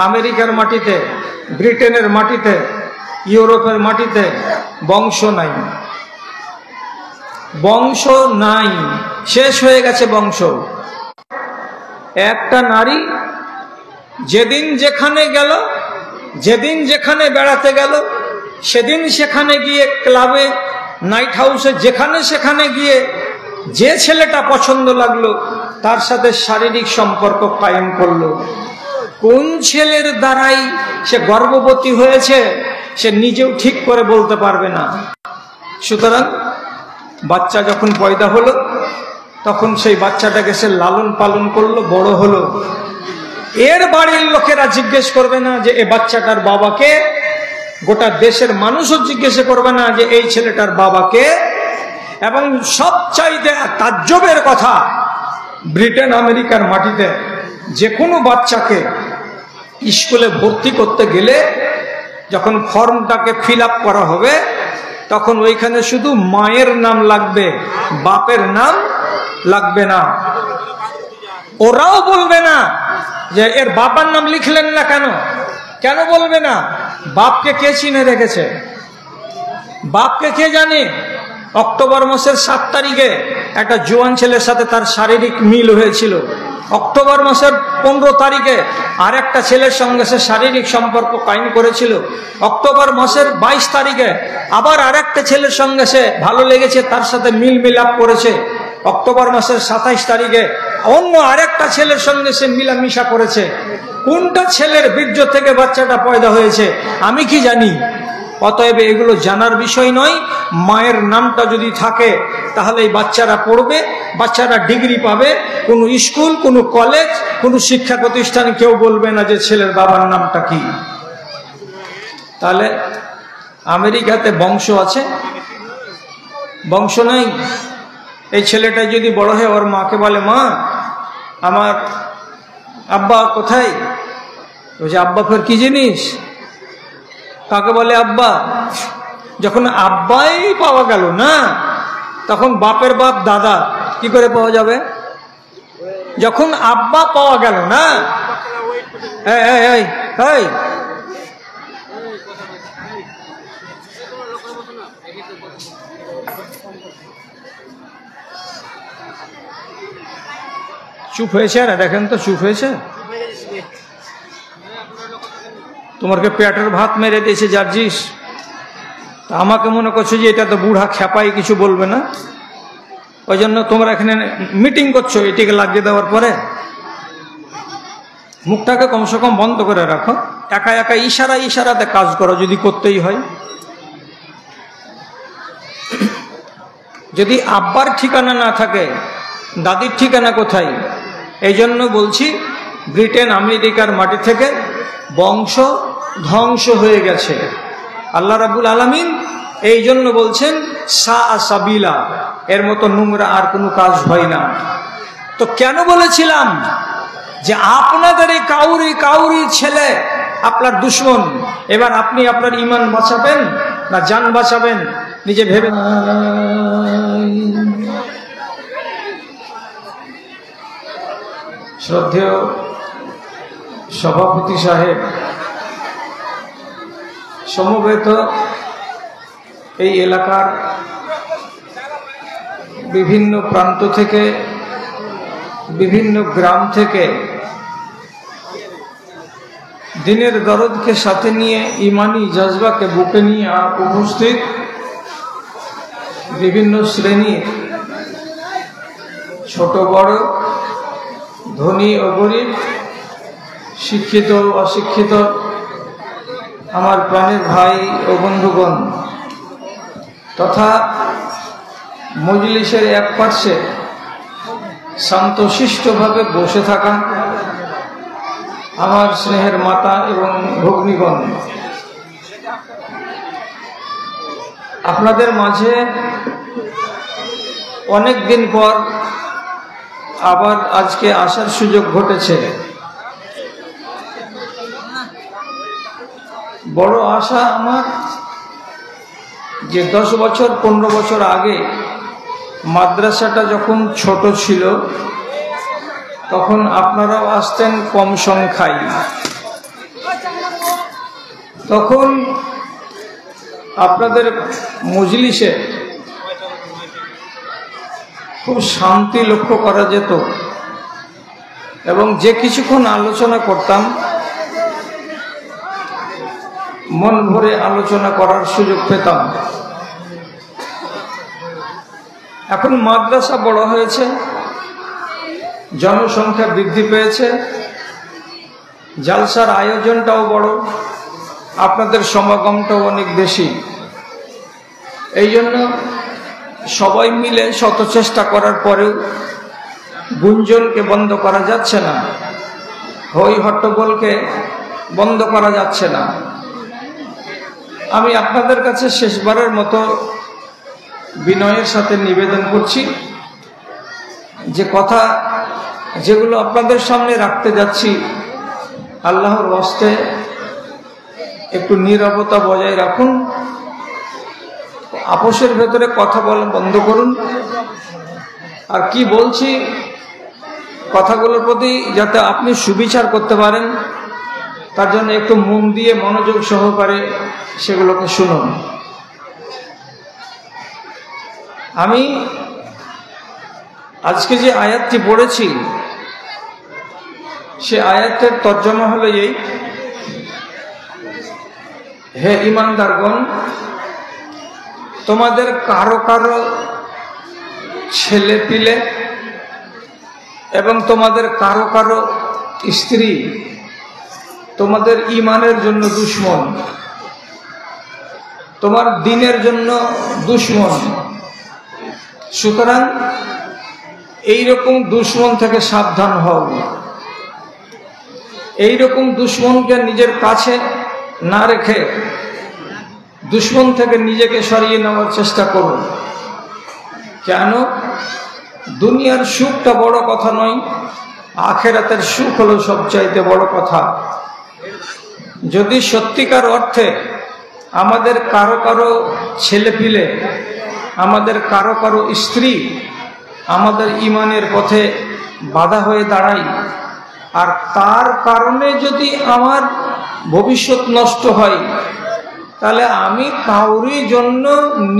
আমেরিকার মাটিতে, ব্রিটেনের মাটিতে, ইউরোপের মাটিতে বংশ নাই, বংশ নাই, শেষ হয়ে গেছে বংশ। একটা নারী যেদিন যেখানে গেল, যেদিন যেখানে বেড়াতে গেল, সেদিন সেখানে গিয়ে ক্লাবে, নাইট হাউসে, যেখানে সেখানে গিয়ে যে ছেলেটা পছন্দ লাগলো তার সাথে শারীরিক সম্পর্ক কায়েম করলো। কোন ছেলের দ্বারাই সে গর্ভবতী হয়েছে সে নিজেও ঠিক করে বলতে পারবে না। সুতরাং বাচ্চা যখন পয়দা হলো তখন সেই বাচ্চাটাকে সে লালন পালন করলো, বড় হলো। এর বাড়ির লোকেরা জিজ্ঞেস করবে না যে এ বাচ্চাটার বাবাকে, গোটা দেশের মানুষও জিজ্ঞেস করবে না যে এই ছেলেটার বাবাকে। এবং সবচাইতে তাজ্জবের কথা, ব্রিটেন আমেরিকার মাটিতে যে কোনো বাচ্চাকে স্কুলে ভর্তি করতে গেলে যখন ফর্মটাকে ফিল আপ করা হবে তখন ওইখানে শুধু মায়ের নাম লাগবে, বাপের নাম লাগবে না। ওরাও বলবে না যে এর বাবার নাম লিখলেন না কেন, কেন বলবে না? বাপকে কে চিনে রেখেছে? বাপকে কে জানে? অক্টোবর মাসের 7 তারিখে একটা জোয়ান ছেলের সাথে তার শারীরিক মিল হয়েছিল। অক্টোবর মাসের 15 তারিখে আর একটা ছেলের সঙ্গে সে শারীরিক সম্পর্ক কায়েম করেছিল। অক্টোবর মাসের 22 তারিখে আবার আর একটা ছেলের সঙ্গে সে ভালো লেগেছে, তার সাথে মিল মিলাপ করেছে। অক্টোবর মাসের 27 তারিখে অন্য আরেকটা ছেলের সঙ্গে সে মিলামিশা করেছে। কোনটা ছেলের বীর্য থেকে বাচ্চাটা পয়দা হয়েছে আমি কি জানি? অতএব এগুলো জানার বিষয় নয়। মায়ের নামটা যদি থাকে তাহলে এই বাচ্চারা পড়বে, বাচ্চারা ডিগ্রি পাবে। কোনো স্কুল, কোনো কলেজ, কোনো শিক্ষা প্রতিষ্ঠানে কেউ বলবে না যে ছেলের বাবার নামটা কি। তাহলে আমেরিকাতে বংশ আছে, বংশ নাই। এই ছেলেটা যদি বড় হয় ওর মাকে বলে, মা আমার আব্বা কোথায়? বলছে আব্বা ফের কি জিনিস? কাকে বলে আব্বা? যখন আব্বাই পাওয়া গেল না তখন বাপের বাপ দাদা কি করে পাওয়া যাবে? যখন আব্বা পাওয়া গেল না, চুপ হয়েছে না? দেখেন তো চুপ হয়েছে। তোমাকে পেটের ভাত মেরে দিয়েছে জার্জিস, তা আমাকে মনে করছো যে এটা তো বুড়া খেপাই, কিছু বলবে না, ওই জন্য তোমরা এখানে মিটিং করছো। এটিকে লাগিয়ে দেওয়ার পরে মুখটাকে কমসে কম বন্ধ করে রাখো, একা একা ইশারাতে কাজ করো যদি করতেই হয়। যদি আব্বার ঠিকানা না থাকে দাদির ঠিকানা কোথায়? এই জন্য বলছি ব্রিটেন আমেরিকার মাটি থেকে বংশ ধ্বংস হয়ে গেছে। আল্লাহ রাব্বুল আলামিন এই জন্য বলছেন সাবিলা, এর মতো নোংরা আর কোনো কাজ হয় না। তো কেন বলেছিলাম যে আপনাদের এই কাউরি ছেলে আপনার দুশমন, এবার আপনি আপনার ঈমান বাঁচাবেন না জান বাঁচাবেন নিজে ভেবে। শ্রদ্ধেয় সভাপতি সাহেব, সমবেত এই এলাকার বিভিন্ন প্রান্ত থেকে, বিভিন্ন গ্রাম থেকে দিনের দরদকে সাথে নিয়ে, ইমানি জজবাকে বুকে নিয়ে উপস্থিত বিভিন্ন শ্রেণীর ছোট বড়, ধনী ও গরিব, শিক্ষিত ও অশিক্ষিত আমার প্রাণের ভাই ও বন্ধুগণ, তথা মজলিসের এক পার্শ্বে শান্তশিষ্টভাবে বসে থাকা আমার স্নেহের মাতা এবং ভগ্নীগণ, আপনাদের মাঝে অনেক দিন পর আবার আজকে আসার সুযোগ ঘটেছে। বড় আশা আমার যে 10 বছর 15 বছর আগে মাদ্রাসাটা যখন ছোট ছিল তখন আপনারাও আসতেন কম সংখ্যায়, তখন আপনাদের মজলিসে খুব শান্তি লক্ষ্য করা যেত এবং যে কিছুক্ষণ আলোচনা করতাম মন ভরে আলোচনা করার সুযোগ পেতাম। এখন মাদ্রাসা বড় হয়েছে, জনসংখ্যা বৃদ্ধি পেয়েছে, জালসার আয়োজনটাও বড়, আপনাদের সমাগমটাও অনেক বেশি। এই জন্য সবাই মিলে শত চেষ্টা করার পরেও গুঞ্জনকে বন্ধ করা যাচ্ছে না, হই হট্টগোলকে বন্ধ করা যাচ্ছে না। আমি আপনাদের কাছে শেষবারের মতো বিনয়ের সাথে নিবেদন করছি যে কথা যেগুলো আপনাদের সামনে রাখতে যাচ্ছি, আল্লাহর ওয়াস্তে একটু নীরবতা বজায় রাখুন, আপোষের ভেতরে কথা বলা বন্ধ করুন। আর কি বলছি কথাগুলোর প্রতি যাতে আপনি সুবিচার করতে পারেন তার জন্য একটু মন দিয়ে মনোযোগ সহকারে সেগুলোকে শুনুন। আমি আজকে যে আয়াতটি পড়েছি সে আয়াতের তর্জমা হলো এই, হে ঈমানদারগণ, তোমাদের কারো কারো ছেলে পিলে এবং তোমাদের কারো কারো স্ত্রী তোমাদের ঈমানের জন্য দুশমন, তোমার দ্বীনের জন্য দুশমন। সুতরাং এইরকম দুশমন থেকে সাবধান হও, এইরকম দুশমনকে নিজের কাছে না রেখে দুশমন থেকে নিজেকে সরিয়ে নেওয়ার চেষ্টা করো। কেন? দুনিয়ার সুখটা বড় কথা নয়, আখেরাতের সুখ হলো সবচাইতে বড় কথা। যদি সত্যিকার অর্থে আমাদের কারো কারো ছেলেপিলে, আমাদের কারো কারো স্ত্রী আমাদের ঈমানের পথে বাধা হয়ে দাঁড়ায়, আর তার কারণে যদি আমার ভবিষ্যৎ নষ্ট হয়, তাহলে আমি কাউরি জন্য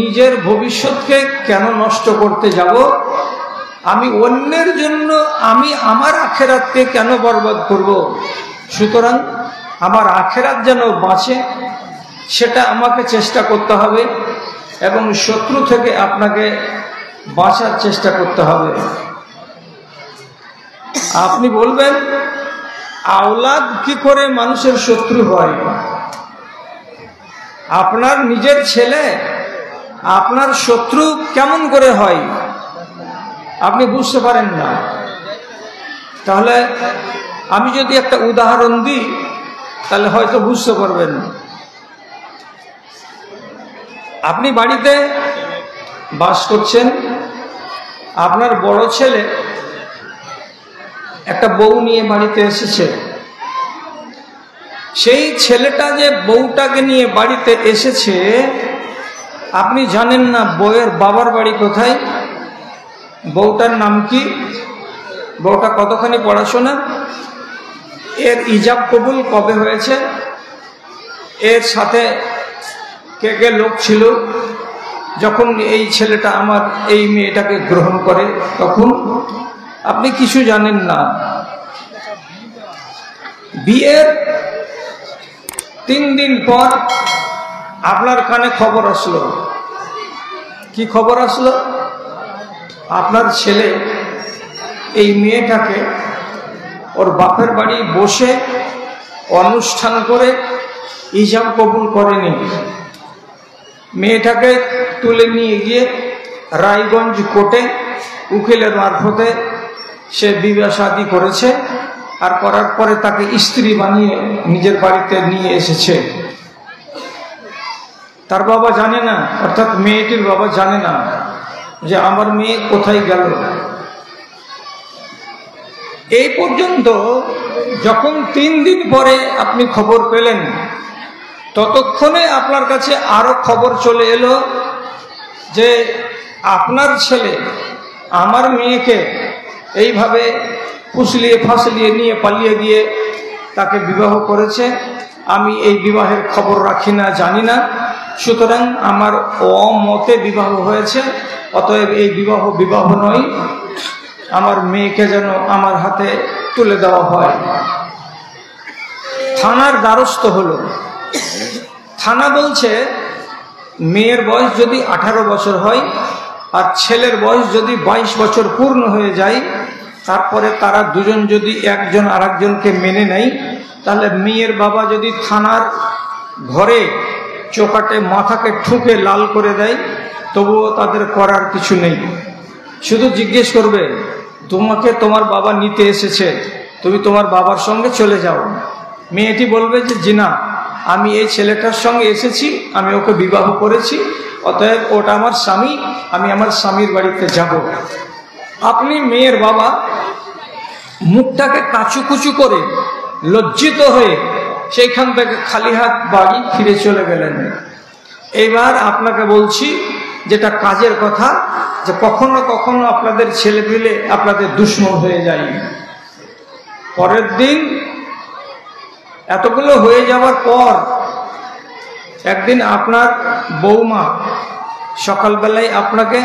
নিজের ভবিষ্যৎকে কেন নষ্ট করতে যাব? আমি অন্যের জন্য আমি আমার আখেরাতকে কেন বরবাদ করব? সুতরাং আমার আখেরাত যেন বাঁচে সেটা আমাকে চেষ্টা করতে হবে এবং শত্রু থেকে আপনাকে বাঁচার চেষ্টা করতে হবে। আপনি বলবেন আওলাদ কি করে মানুষের শত্রু হয়? আপনার নিজের ছেলে আপনার শত্রু কেমন করে হয় আপনি বুঝতে পারেন না। তাহলে আমি যদি একটা উদাহরণ দিই তাহলে হয়তো বুঝতে পারবেন। আপনি বাড়িতে বাস করছেন, আপনার বড় ছেলে একটা বউ নিয়ে বাড়িতে এসেছে। সেই ছেলেটা যে বউটাকে নিয়ে বাড়িতে এসেছে আপনি জানেন না বউয়ের বাবার বাড়ি কোথায়, বউটার নাম কি, বউটা কতখানি পড়াশোনা, এর ইজাব কবুল কবে হয়েছে, এর সাথে কে কে লোক ছিল যখন এই ছেলেটা আমার এই মেয়েটাকে গ্রহণ করে, তখন আপনি কিছু জানেন না। বিয়ের 3 দিন পর আপনার কানে খবর আসলো। কি খবর আসলো? আপনার ছেলে এই মেয়েটাকে ওর বাপের বাড়ি বসে অনুষ্ঠান করে ইজাব কবুল করেনি। মেয়েটাকে তুলে নিয়ে গিয়ে রায়গঞ্জ কোর্টে উকিলের মারফতে সে বিবাহ শাদী করেছে, আর করার পরে তাকে স্ত্রী বানিয়ে নিজের বাড়িতে নিয়ে এসেছে। তার বাবা জানে না, অর্থাৎ মেয়েটির বাবা জানে না যে আমার মেয়ে কোথায় গেল। এই পর্যন্ত যখন 3 দিন পরে আপনি খবর পেলেন, ততক্ষণে আপনার কাছে আরো খবর চলে এলো যে আপনার ছেলে আমার মেয়েকে এইভাবে ফুসলিয়ে ফাসলিয়ে নিয়ে পালিয়ে গিয়ে তাকে বিবাহ করেছে, আমি এই বিবাহের খবর রাখি না, জানি না, সুতরাং আমার অমতে বিবাহ হয়েছে, অতএব এই বিবাহ নয়, আমার মেয়েকে যেন আমার হাতে তুলে দেওয়া হয়। থানার দ্বারস্থ হলো। থানা বলছে মেয়ের বয়স যদি 18 বছর হয় আর ছেলের বয়স যদি 22 বছর পূর্ণ হয়ে যায়, তারপরে তারা দুজন যদি একজন আরেকজনকে মেনে নেয়, তাহলে মেয়ের বাবা যদি থানার ঘরে চোকাটে মাথাকে ঠুকে লাল করে দেয়, তবুও তাদের করার কিছু নেই। শুধু জিজ্ঞেস করবে, তোমাকে তোমার বাবা নিতে এসেছে, তুমি তোমার বাবার সঙ্গে চলে যাও। মেয়েটি বলবে যে জি না, আমি এই ছেলেটার সঙ্গে এসেছি, আমি ওকে বিবাহ করেছি, অতএব ওটা আমার স্বামী, আমি আমার স্বামীর বাড়িতে যাব। আপনি মেয়ের বাবা মুখটাকে কাচুকুচু করে লজ্জিত হয়ে সেইখান থেকে খালি হাত বাড়ি ফিরে চলে গেলেন। এবার আপনাকে বলছি যেটা কাজের কথা, যে কখনো কখনো আপনাদের ছেলেপিলে আপনাদের দুশ্মন হয়ে যায়। পরের দিন এতগুলো হয়ে যাওয়ার পর একদিন আপনার বৌমা সকালবেলায় আপনাকে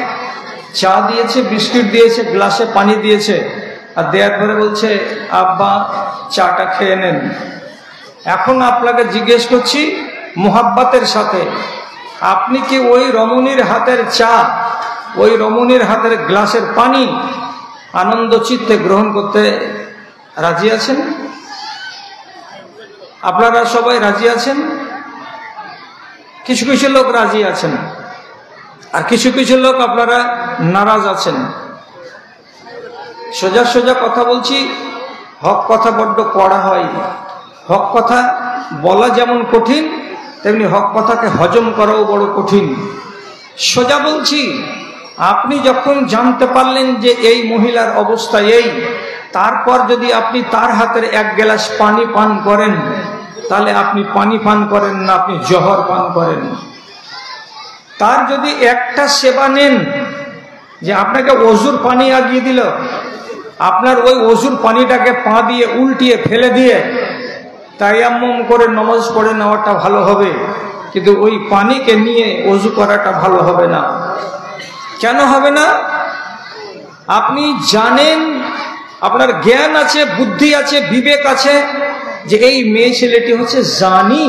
চা দিয়েছে, বিস্কুট দিয়েছে, গ্লাসে পানি দিয়েছে, আর দেওয়ার পরে বলছে আব্বা চাটা খেয়ে নেন। এখন আপনাকে জিজ্ঞেস করছি মোহাব্বতের সাথে, আপনি কি ওই রমণীর হাতের চা, ওই রমণীর হাতের গ্লাসের পানি আনন্দ চিত্তে গ্রহণ করতে রাজি আছেন? আপনারা সবাই রাজি আছেন? কিছু কিছু লোক রাজি আছেন, আর কিছু কিছু লোক আপনারা নারাজ আছেন। সোজা সোজা কথা বলছি, হক কথা বড্ড কড়া হয়। হক কথা বলা যেমন কঠিন, তেমনি হক কথাকে হজম করাও বড় কঠিন। সোজা বলছি, আপনি যখন জানতে পারলেন যে এই মহিলার অবস্থা এই, তারপর যদি আপনি তার হাতের এক গ্লাস পানি পান করেন, তাহলে আপনি পানি পান করেন না, আপনি জহর পান করেন। তার যদি একটা সেবা নেন, যে আপনাকে অজুর পানি আগিয়ে দিল, আপনার ওই অজুর পানিটাকে পা দিয়ে উল্টিয়ে ফেলে দিয়ে তায়াম্মুম করে নামাজ পড়ে নেওয়াটা ভালো হবে, কিন্তু ওই পানিকে নিয়ে অজু করাটা ভালো হবে না। কেন হবে না? আপনি জানেন, আপনার জ্ঞান আছে, বুদ্ধি আছে, বিবেক আছে, যে এই মেয়ে ছেলেটি হচ্ছে জানি,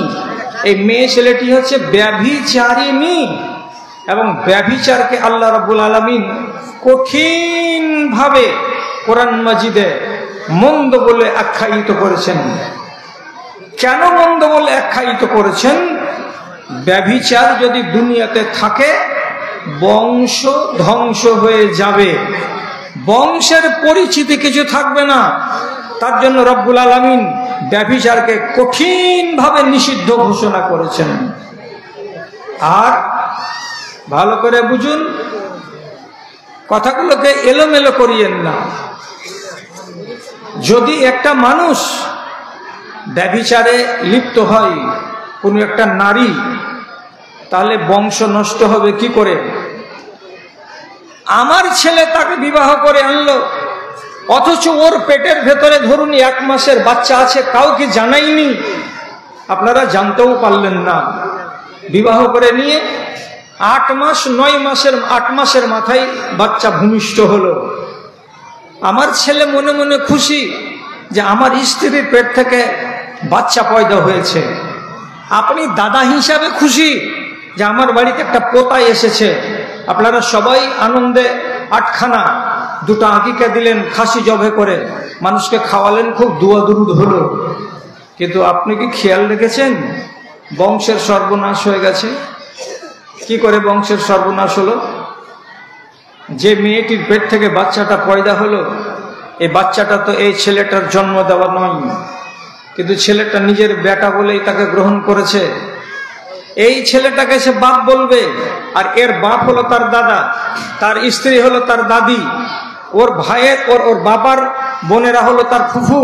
এই মেয়ে ছেলেটি হচ্ছে ব্যভিচারিণী, এবং ব্যভিচারকে আল্লাহ রাব্বুল আলামিন কঠিন ভাবে কোরআন মাজিদে মন্দ বলে আখ্যায়িত করেছেন। কেন মন্দ বলে আখ্যায়িত করেছেন? ব্যভিচার যদি দুনিয়াতে থাকে, বংশ ধ্বংস হয়ে যাবে, বংশের পরিচিতি কিছু থাকবে না। তার জন্য রব্বুল আলামিন ব্যভিচারকে কঠিন ভাবে নিষিদ্ধ ঘোষণা করেছেন। আর ভালো করে বুঝুন, কথাগুলোকে এলোমেলো করিয়েন না। যদি একটা মানুষ ব্যভিচারে লিপ্ত হয়, কোনো একটা নারী, তাহলে বংশ নষ্ট হবে কি করে? আমার ছেলে তাকে বিবাহ করে আনলো, অথচ ওর পেটের ভেতরে ধরুন 1 মাসের বাচ্চা আছে, কাউকে জানাইনি, আপনারা জানতেও পারলেন না। বিবাহ করে নিয়ে 8 মাস 8 মাসের মাথায় বাচ্চা ভূমিষ্ঠ হলো। আমার ছেলে মনে মনে খুশি যে আমার স্ত্রীর পেট থেকে বাচ্চা পয়দা হয়েছে। আপনি দাদা হিসাবে খুশি যে আমার বাড়িতে একটা পোতা এসেছে। আপনারা সবাই আনন্দে 8খানা 2টা আকিকা দিলেন, খাসি জবে করে মানুষকে খাওয়ালেন, খুব দুয়া দুরুদ হলো। কিন্তু আপনি কি খেয়াল রেখেছেন বংশের সর্বনাশ হয়ে গেছে? কি করে বংশের সর্বনাশ হলো? যে মেয়েটির পেট থেকে বাচ্চাটা পয়দা হলো, এই বাচ্চাটা তো এই ছেলেটার জন্ম দেওয়া নয়, কিন্তু ছেলেটা নিজের বেটা বলেই তাকে গ্রহণ করেছে। এই ছেলেটাকে সে বাপ বলবে, আর এর বাপ হলো তার দাদা, তার স্ত্রী হলো তার দাদি, ওর ভাইয়ের ওর বাবার বোনেরা হলো তার ফুফু।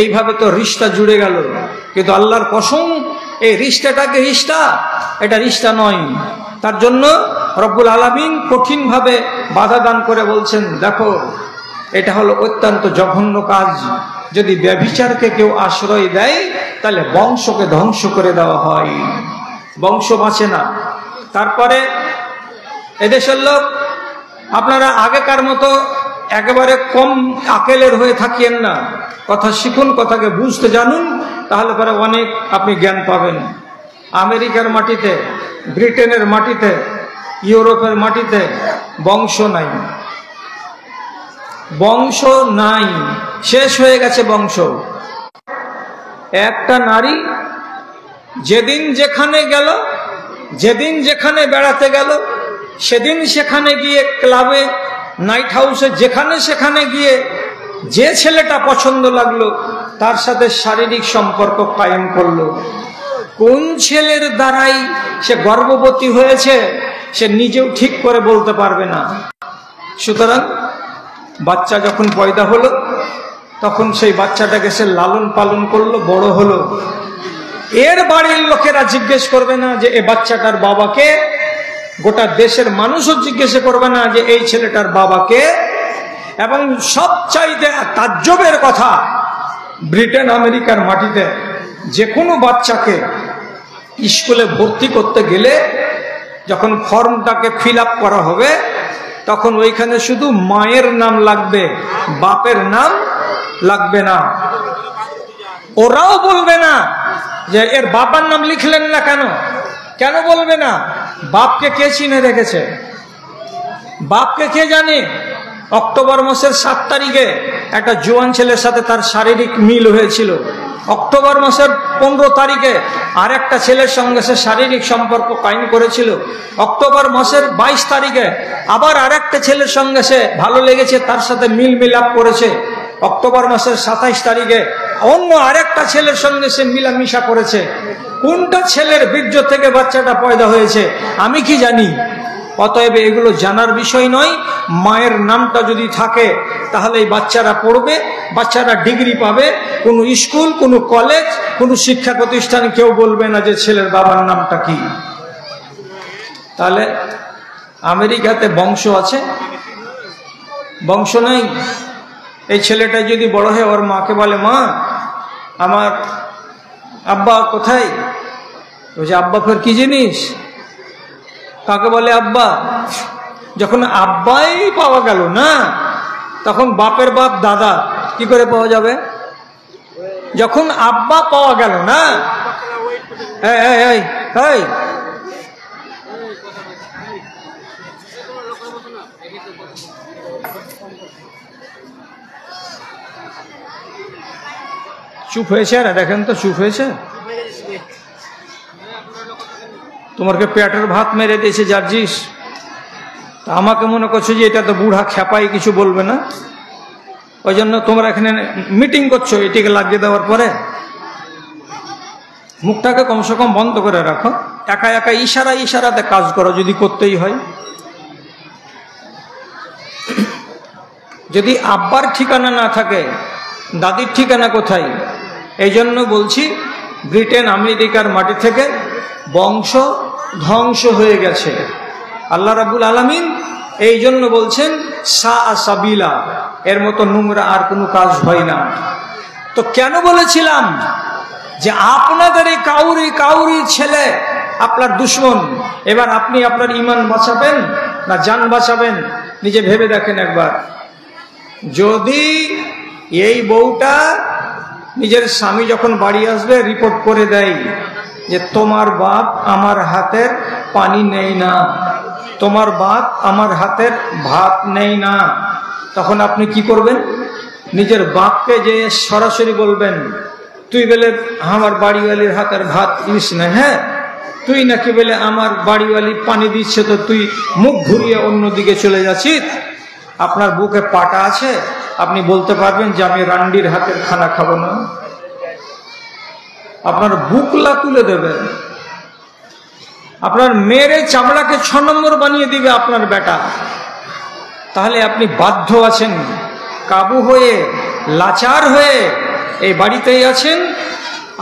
এইভাবে তো রিশতা জুড়ে গেল। কিন্তু আল্লাহর কসম, এই রিশতাটাকে রিশতা, এটা রিশতা নয়। তার জন্য রব্বুল আলামিন কঠিন ভাবে বাধা দান করে বলছেন, দেখো এটা হলো অত্যন্ত জঘন্য কাজ, যদি ব্যভিচারকে কেউ আশ্রয় দেয় তাহলে বংশকে ধ্বংস করে দেওয়া হয়, বংশ বাঁচে না। তারপরে এদেশের লোক আপনারা আগেকার মতো একেবারে কম আকেলের হয়ে থাকিয়েন না, কথা শিখুন, কথাকে বুঝতে জানুন, তাহলে পরে অনেক আপনি জ্ঞান পাবেন। আমেরিকার মাটিতে, ব্রিটেনের মাটিতে, ইউরোপের মাটিতে বংশ নাই, বংশ নাই, শেষ হয়ে গেছে বংশ। একটা নারী যেদিন যেখানে গেল, যেদিন যেখানে বেড়াতে গেল, সেদিন সেখানে গিয়ে ক্লাবে, নাইট হাউসে, যেখানে সেখানে গিয়ে যে ছেলেটা পছন্দ লাগলো তার সাথে শারীরিক সম্পর্ক কায়েম করলো। কোন ছেলের দ্বারাই সে গর্ভবতী হয়েছে সে নিজেও ঠিক করে বলতে পারবে না। সুতরাং বাচ্চা যখন পয়দা হলো তখন সেই বাচ্চাটাকে সে লালন পালন করলো, বড় হলো। এর বাড়ির লোকেরা জিজ্ঞেস করবে না যে এ বাচ্চাটার বাবাকে, গোটা দেশের মানুষও জিজ্ঞেস করবে না যে এই ছেলেটার বাবাকে। এবং সবচাইতে তাজ্জবের কথা, ব্রিটেন আমেরিকার মাটিতে যে কোনো বাচ্চাকে স্কুলে ভর্তি করতে গেলে যখন ফর্মটাকে ফিল আপ করা হবে তখন ওইখানে শুধু মায়ের নাম লাগবে, বাপের নাম লাগবে না। ওরাও বলবে না যে এর বাবার নাম লিখলেন না কেন, কেন বলবে না? বাপকে কে চিনে রেখেছে? বাপকে কে জানে? অক্টোবর মাসের 7 তারিখে একটা জোয়ান ছেলের সাথে তার শারীরিক মিল হয়েছিল। অক্টোবর মাসের 15 তারিখে আর একটা ছেলের সঙ্গে সে শারীরিক সম্পর্ক কায়েম করেছিল। অক্টোবর মাসের 22 তারিখে আবার আর একটা ছেলের সঙ্গে সে ভালো লেগেছে, তার সাথে মিল মিলাপ করেছে। অক্টোবর মাসের 27 তারিখে অন্য আরেকটা ছেলের সঙ্গে সে মিলামিশা করেছে। কোনটা ছেলের বীর্য থেকে বাচ্চাটা পয়দা হয়েছে আমি কি জানি? অতএব এগুলো জানার বিষয় নয়। মায়ের নামটা যদি থাকে তাহলে এই বাচ্চারা পড়বে, বাচ্চারা ডিগ্রি পাবে। কোনো স্কুল, কোনো কলেজ, কোনো শিক্ষা প্রতিষ্ঠানে কেউ বলবে না যে ছেলের বাবার নামটা কি। তাহলে আমেরিকাতে বংশ আছে, বংশ নাই। এই ছেলেটা যদি বড় হয় ওর মাকে বলে, মা আমার আব্বা কোথায়? বলছে আব্বা ফের কি জিনিস? কাকে বলে আব্বা? যখন আব্বাই পাওয়া গেল না তখন বাপের বাপ দাদা কি করে পাওয়া যাবে? যখন আব্বা পাওয়া গেল না, চুপ হয়েছে না? দেখেন তো চুপ হয়েছে। তোমাকে পেটের ভাত মেরে দিয়েছে জার্জিস, তা আমাকে মনে করছো যে এটা তো বুড়া খেপাই, কিছু বলবে না, ওই জন্য তোমরা এখানে মিটিং করছো। এটিকে লাগিয়ে দেওয়ার পরে মুখটাকে কমসে কম বন্ধ করে রাখো, একা একা ইশারাতে কাজ করো যদি করতেই হয়। যদি আব্বার ঠিকানা না থাকে দাদির ঠিকানা কোথায়? এই জন্য বলছি ব্রিটেন আমেরিকার মাটি থেকে বংশ ধ্বংস হয়ে গেছে। আল্লাহ রাব্বুল আলামিন এই জন্য বলছেন সাবিলা, এর মতো নোংরা আর কোনো কাজ হয় না। তো কেন বলেছিলাম যে আপনাদের এই কাউরি ছেলে আপনার দুশমন। এবার আপনি আপনার ঈমান বাঁচাবেন না জান বাঁচাবেন নিজে ভেবে দেখেন একবার। যদি এই বউটা নিজের স্বামী যখন বাড়ি আসবে রিপোর্ট করে দেয় যে তোমার বাপ আমার হাতের পানি নেই না, তোমার বাপ আমার হাতের ভাত নেই না, তখন আপনি কি করবেন? নিজের বাপকে যে সরাসরি বলবেন, তুই বলে আমার বাড়িওয়ালির হাতের ভাত দিস না, হ্যাঁ তুই নাকি বলে আমার বাড়িওয়ালি পানি দিচ্ছে তো তুই মুখ ঘুরিয়ে অন্যদিকে চলে যাচ্ছিস। আপনার বুকে পাটা আছে, আপনি বলতে পারবেন যে আমি রান্ডির হাতের খানা খাবো না? আপনার বুকলা তুলে দেবে, আপনার মেয়ের চামড়াকে 6 নম্বর বানিয়ে দিবে আপনার বেটা। তাহলে আপনি বাধ্য আছেন, কাবু হয়ে, লাচার হয়ে এই বাড়িতেই আছেন।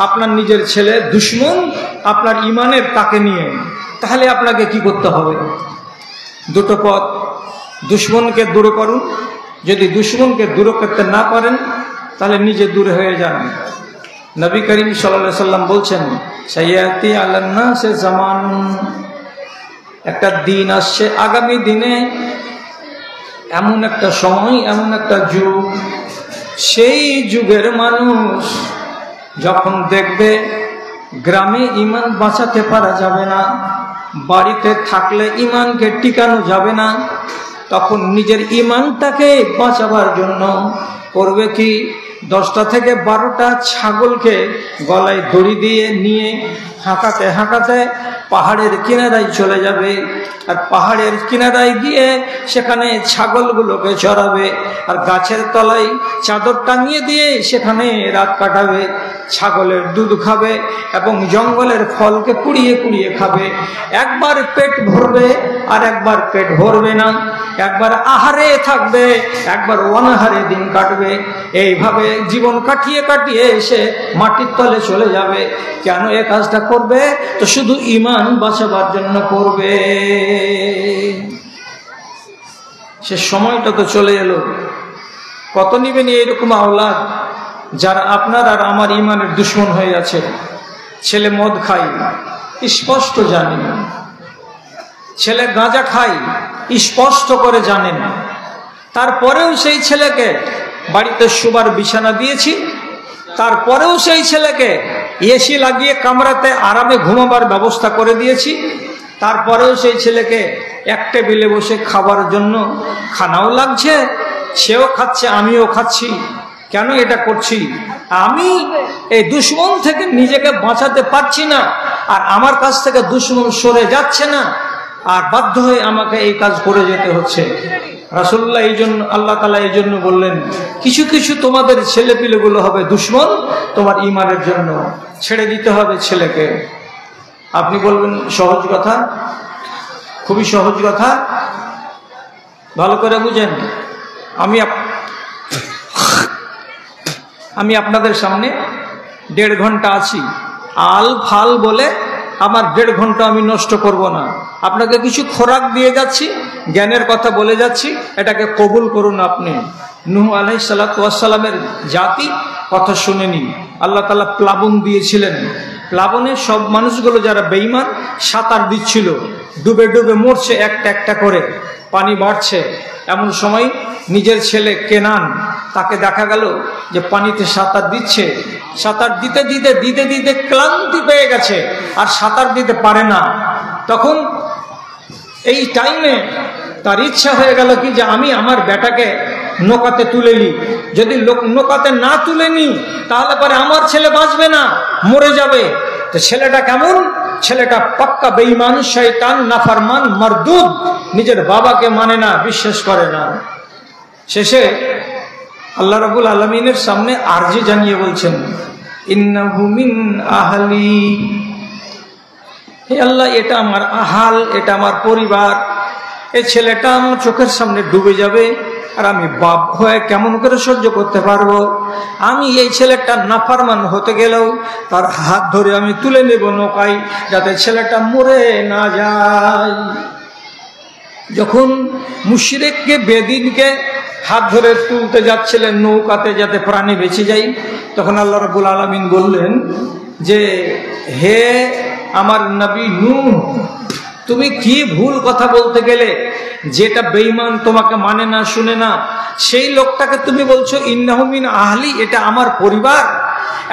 আপনার নিজের ছেলে দুশমন, আপনার ইমানের তাকে নিয়ে। তাহলে আপনাকে কি করতে হবে? দুটো পথ, দুশমনকে দূর করুন। যদি দুশমনকে দূর করতে না পারেন তাহলে নিজে দূরে হয়ে যান। নবী করিম সাল্লাল্লাহু আলাইহি সাল্লাম বলছেন, সাইয়াতি আলান নাসে জামান, একটা দিন আসছে আগামী দিনে, এমন একটা সময়, এমন একটা যুগ, সেই যুগের মানুষ যখন দেখবে গ্রামে ঈমান বাঁচাতে পারা যাবে না, বাড়িতে থাকলে ঈমানকে টিকানো যাবে না, তখন নিজের ঈমানটাকে বাঁচাবার জন্য করবে কি, 10টা থেকে 12টা ছাগলকে গলায় দড়ি দিয়ে নিয়ে হাঁকাতে হাঁকাতে পাহাড়ের কিনারায় চলে যাবে। আর পাহাড়ের কিনারায় গিয়ে সেখানে ছাগলগুলোকে চড়াবে, আর গাছের তলায় চাদর টাঙিয়ে দিয়ে সেখানে রাত কাটাবে। ছাগলের দুধ খাবে এবং জঙ্গলের ফলকে কুড়িয়ে কুড়িয়ে খাবে। একবার পেট ভরবে আর একবার পেট ভরবে না, একবার আহারে থাকবে, একবার অনাহারে দিন কাটবে। এইভাবে জীবন কাটিয়ে কাটিয়ে এসে মাটির তলে চলে যাবে। কেন এ কাজটা করবে? তো শুধু ঈমান বাঁচাবার জন্য করবে। সে সময়টা তো চলে এলো। কত নিবেন এইরকম আওলাদ যারা আপনার আর আমার ঈমানের দুশ্মন হয়ে আছে? ছেলে মদ খায়, স্পষ্ট জানেন। ছেলে গাঁজা খায়, স্পষ্ট করে জানেন। তারপরেও সেই ছেলেকে বাড়িতে শোবার বিছানা দিয়েছি, তারপরেও সেই ছেলেকে এসি লাগিয়ে কামরাতে আরামে ঘুমাবার ব্যবস্থা করে দিয়েছি, তারপরেও সেই ছেলেকে এক টেবিলে বসে খাবার জন্য খানাও লাগছে, সেও খাচ্ছে, আমিও খাচ্ছি। কেন এটা করছি? আমি এই দুশ্মন থেকে নিজেকে বাঁচাতে পারছি না, আর আমার কাছ থেকে দুশ্মন সরে যাচ্ছে না, আর বাধ্য হয়ে আমাকে এই কাজ করে যেতে হচ্ছে। রাসূলুল্লাহ এই জন্য, আল্লাহ তাআলা এই জন্য বললেন, কিছু কিছু তোমাদের ছেলেপিলেগুলো হবে দুশ্মন, তোমার ঈমানের জন্য ছেড়ে দিতে হবে ছেলেকে। আপনি বলবেন সহজ কথা, খুবই সহজ কথা, ভালো করে বুঝেন। আমি আপনাদের সামনে 1.5 ঘন্টা আছি, আল ফাল বলে আমার 1.5 ঘন্টা আমি নষ্ট করব না। আপনাকে কিছু খোরাক দিয়ে যাচ্ছি, জ্ঞানের কথা বলে যাচ্ছি, এটাকে কবুল করুন। আপনি নূহ আলাইহিস সালাতু ওয়াস সালামের জাতি কথা শুনেনি। আল্লাহ তাআলা প্লাবন দিয়েছিলেন, প্লাবনে সব মানুষগুলো যারা বেঈমান সাঁতার দিচ্ছিল, ডুবে ডুবে মরছে একটা একটা করে, পানি বাড়ছে। এমন সময় নিজের ছেলে কেনান, তাকে দেখা গেল যে পানিতে সাঁতার দিচ্ছে। সাঁতার দিতে দিতে দিতে দিতে ক্লান্তি পেয়ে গেছে, আর সাঁতার দিতে পারে না। তখন এই টাইমে তার ইচ্ছা হয়ে গেল কি, যে আমি আমার বেটাকে নৌকাতে তুলে নিই। যদি নৌকাতে না তুলে নিই তাহলে পরে আমার ছেলে বাঁচবে না, মরে যাবে। তো ছেলেটা কেমন? ছেলেটা পাক্কা বেঈমান, শয়তান, নাফরমান, মারদুদ, নিজের বাবাকে মানে না, বিশ্বাস করে না। শেষে আল্লাহ রাব্বুল আলামিনের সামনে আরজি জানিয়ে বলছেন, ইন্নাহু মিন আহলি, হে আল্লাহ, এটা আমার আহাল, এটা আমার পরিবার। এই ছেলেটা আমার চোখের সামনে ডুবে যাবে, আর আমি বাপ হয়ে কেমন করে সহ্য করতে পারবো? আমি এই ছেলেটা নাফরমান হতে গেলেও তার হাত ধরে আমি তুলে নেব নৌকায়, যাতে ছেলেটা মরে না যায়। যখন মুশরিককে, বেদিনকে হাত ধরে তুলতে যাচ্ছিলেন নৌকাতে যাতে প্রাণে বেঁচে যায়, তখন আল্লাহ রাব্বুল আলামিন বললেন যে, হে আমার নবী নূহ, তুমি কি ভুল কথা বলতে গেলে? যেটা বেঈমান, তোমাকে মানে না, শুনে না, সেই লোকটাকে তুমি বলছো ইন্নাহু মিন আহলি, এটা আমার পরিবার।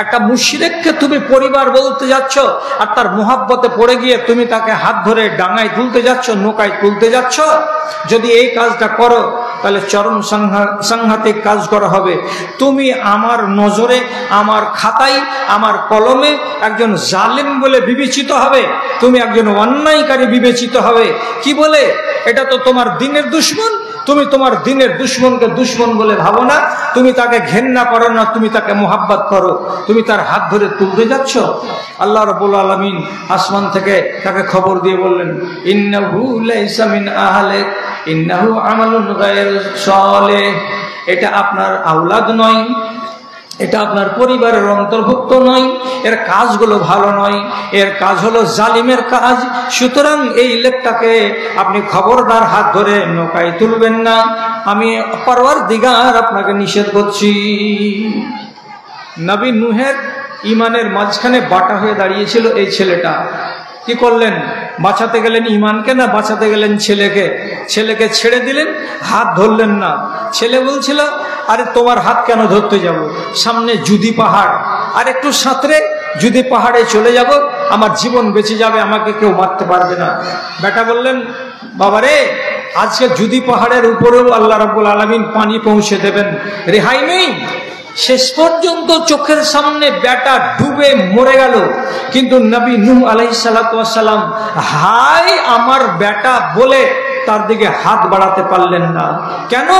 একটা মুশরিককে তুমি পরিবার বলতে যাচ্ছ, আর তার মুহাব্বতে পড়ে গিয়ে তুমি তাকে হাত ধরে ডাঙায় তুলতে যাচ্ছ, নৌকায় তুলতে যাচ্ছ। যদি এই কাজটা করো তাহলে চরম সাংঘাতিক কাজ করা হবে। তুমি আমার নজরে, আমার খাতায়, আমার কলমে একজন জালিম বলে বিবেচিত হবে, তুমি একজন অন্যায়কারী বিবেচিত হবে। কি বলে? এটা তো তোমার দ্বীনের দুশমন। তুমি তোমার দ্বীনের দুশমনকে দুশমন বলে ভাবো না, তুমি তাকে ঘেন্না করো না, তুমি তাকে মুহাব্বত করো। তুমি তার হাত ধরে তুলতে যাচ্ছ। আল্লাহ রাব্বুল আলামিন আসমান থেকে তাকে খবর দিয়ে বললেন, ইন্নাহু লাইসা মিন আহলিক, ইন্নাহু আমালুন গায়রু সালেহ, এটা আপনার আওলাদ নয়। এটা আপনার পরিবারের অন্তর্ভুক্ত নয়, এর কাজগুলো ভালো নয়, এর কাজ হলো জালিমের কাজ। সুতরাং এই লেখটাকে আপনি খবরদার হাত ধরে নৌকায় তুলবেন না, আমি পরওয়ারদিগার আপনাকে নিষেধ করছি। নবী নূহের ইমানের মাঝখানে বাটা হয়ে দাঁড়িয়েছিল এই ছেলেটা। কি করলেন? বাঁচাতে গেলেন ইমানকে না বাঁচাতে গেলেন ছেলেকে? ছেলেকে ছেড়ে দিলেন, হাত ধরলেন না। ছেলে বলছিল, আরে তোমার হাত কেন ধরতে যাব, সামনে জুদি পাহাড়, আর একটু সাঁতরে যদি পাহাড়ে চলে যাব আমার জীবন বেঁচে যাবে, আমাকে কেউ মারতে পারবে না। বেটা বললেন, বাবারে আজকে জুদি পাহাড়ের উপরেও আল্লাহ রাব্বুল আলামিন পানি পৌঁছে দেবেন, রেহাই নেই। শেষ পর্যন্ত চোখের সামনে বেটা ডুবে মরে গেল, কিন্তু নবী নূহ আলাইহিস সালাতু ওয়াস সালাম হাই আমার বেটা বলে তার দিকে হাত বাড়াতে পারলেন না। কেন?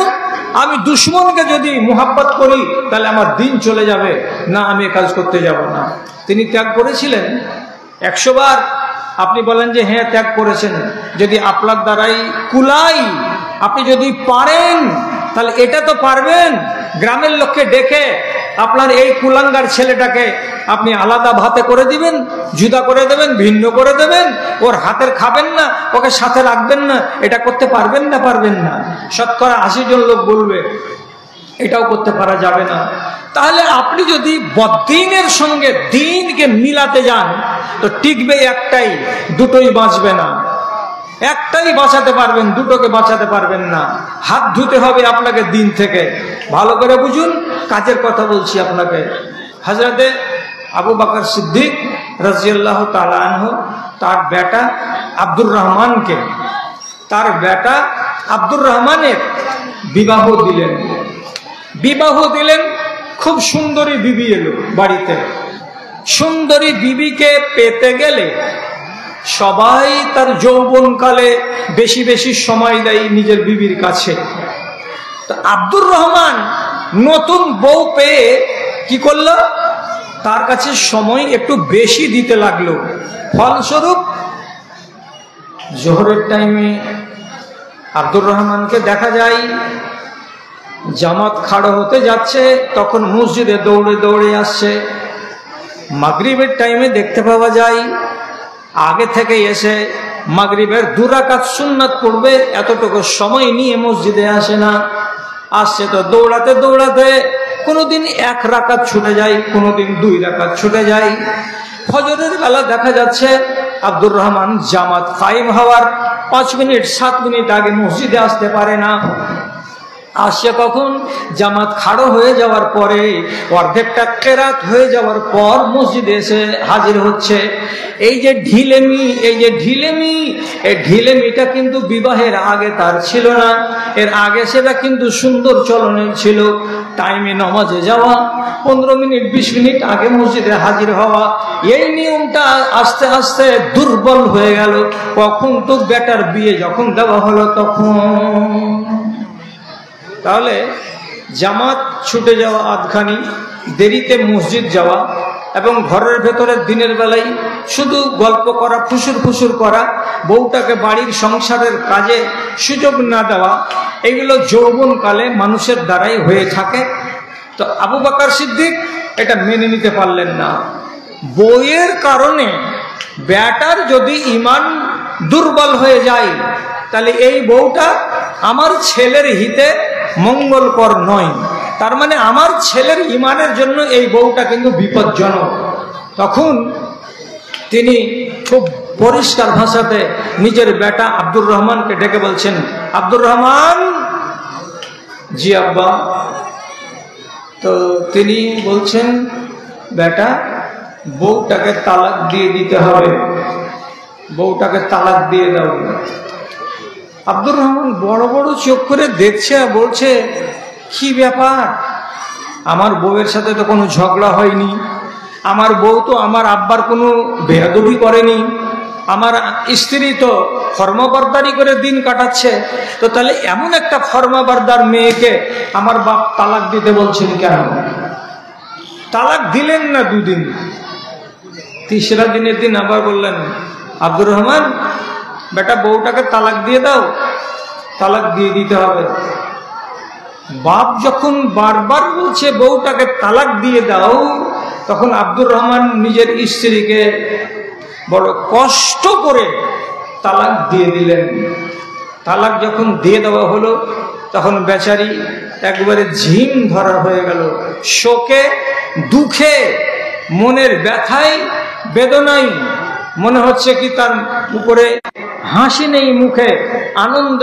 আমি দুশমনকে যদি মুহাব্বত করি তাহলে আমার দিন চলে যাবে, না আমি কাজ করতে যাব না। তিনি ত্যাগ করেছিলেন 100 বার। আপনি বলেন যে হ্যাঁ ত্যাগ করেছেন, যদি আপনার দ্বারাই কুলাই, আপনি যদি পারেন তাহলে এটা তো পারবেন, গ্রামের লোককে ডেকে আপনার এই কুলাঙ্গার ছেলেটাকে আপনি আলাদা ভাতে করে দিবেন, জুদা করে দেবেন, ভিন্ন করে দেবেন, ওর হাতের খাবেন না, ওকে সাথে রাখবেন না। এটা করতে পারবেন না? পারবেন না। শতকরা 80 জন লোক বলবে এটাও করতে পারা যাবে না। তাহলে আপনি যদি বদ্দিনের সঙ্গে দিনকে মিলাতে যান তো টিকবে একটাই, দুটোই বাঁচবে না। একটাই বাঁচাতে পারবেন, দুটোকে বাঁচাতে পারবেন না। হাত ধুতে হবে আপনাকে দিন থেকে। ভালো করে বুঝুন, কাজের কথা বলছি আপনাকে। হযরতে আবু বকর সিদ্দিক রাদিয়াল্লাহু তাআলা আনহু তার বেটা আব্দুর রহমানকে, তার বেটা আব্দুর রহমানের বিবাহ দিলেন। বিবাহ দিলেন, খুব সুন্দরী বিবি এলো বাড়িতে। সুন্দরী বিবিকে পেতে গেলে সবাই তার যৌবনকালে বেশি বেশি সময় দেয় নিজের বিবির কাছে। তো আব্দুর রহমান নতুন বউ পেয়ে কি করলো, তার কাছে সময় একটু বেশি দিতে লাগলো। ফলস্বরূপ জোহরের টাইমে আব্দুর রহমানকে দেখা যায় জামাত খাড়ো হতে যাচ্ছে, তখন মসজিদে দৌড়ে দৌড়ে আসছে। মাগরিবের টাইমে দেখতে পাওয়া যায় আগে থেকে এসে মাগরিবের 2 রাকাত সুন্নাত পড়বে, এতটুকু সময় নিয়ে মসজিদে আসে না। আসছে তো দৌড়াতে দৌড়াতে কোনোদিন 1 রাকাত ছুটে যায়, কোনোদিন 2 রাকাত ছুটে যায়। ফজরের বেলা দেখা যাচ্ছে আব্দুর রহমান জামাত কায়েম হওয়ার 5 মিনিট 7 মিনিট আগে মসজিদে আসতে পারে না। আসছে কখন? জামাত খাড়ো হয়ে যাওয়ার পরে, অর্ধেকটা কেরাত হয়ে যাওয়ার পর মসজিদে এসে হাজির হচ্ছে। এই যে ঢিলেমি, এই যে ঢিলেমি, এই ঢিলেমিটা কিন্তু বিবাহের আগে তার ছিল না। এর আগে সেটা কিন্তু সুন্দর চলনের ছিল। টাইমে নামাজে যাওয়া, 15 মিনিট 20 মিনিট আগে মসজিদে হাজির হওয়া, এই নিয়মটা আস্তে আস্তে দুর্বল হয়ে গেল। কখন তো বেটার বিয়ে যখন দেওয়া হলো তখন। তাহলে জামাত ছুটে যাওয়া আধখানি, দেরিতে মসজিদ যাওয়া, এবং ঘরের ভেতরে দিনের বেলায় শুধু গল্প করা, ফুসুর ফুসুর করা, বউটাকে বাড়ির সংসারের কাজে সুযোগ না দেওয়া, এগুলো যৌবনকালে মানুষের দ্বারাই হয়ে থাকে। তো আবু বকর সিদ্দিক এটা মেনে নিতে পারলেন না। বউয়ের কারণে বেটার যদি ঈমান দুর্বল হয়ে যায় তাহলে এই বউটা আমার ছেলের হিতে মঙ্গলকর নয়। তার মানে আমার ছেলের ঈমানের জন্য এই বউটা কিন্তু বিপজ্জনক। তখন তিনি খুব পরিষ্কার ভাষাতে নিজের বেটা আব্দুর রহমানকে ডেকে বলছেন, আব্দুর রহমান। জি আব্বা। তো তিনি বলছেন, বেটা বউটাকে তালাক দিয়ে দিতে হবে, বউটাকে তালাক দিয়ে দাও। আব্দুর রহমান বড় বড় চোখ করে দেখছে আর বলছে, কি ব্যাপার? আমার বউয়ের সাথে তো কোনো ঝগড়া হয়নি, আমার বউ তো আমার আব্বার কোনো বেয়াদবি করেনি, আমার স্ত্রী তো ফরমাবরদারি করে দিন কাটাচ্ছে। তো তাহলে এমন একটা ফরমাবরদার মেয়েকে আমার বাপ তালাক দিতে বলছেন কেন? তালাক দিলেন না 2 দিন, 3রা দিনের দিন আবার বললেন, আব্দুর রহমান বেটা বউটাকে তালাক দিয়ে দাও, তালাক দিয়ে দিতে হবে। বাপ যখন বারবার বলছে বউটাকে তালাক দিয়ে দাও, তখন আব্দুর রহমান নিজের স্ত্রীকে বড় কষ্ট করে তালাক দিয়ে দিলেন। তালাক যখন দিয়ে দেওয়া হলো, তখন বেচারি একবারে ঝিম ধরা হয়ে গেল, শোকে, দুঃখে, মনের ব্যথায়, বেদনায়। মনে হচ্ছে কি তার উপরে হাসি নেই মুখে, আনন্দ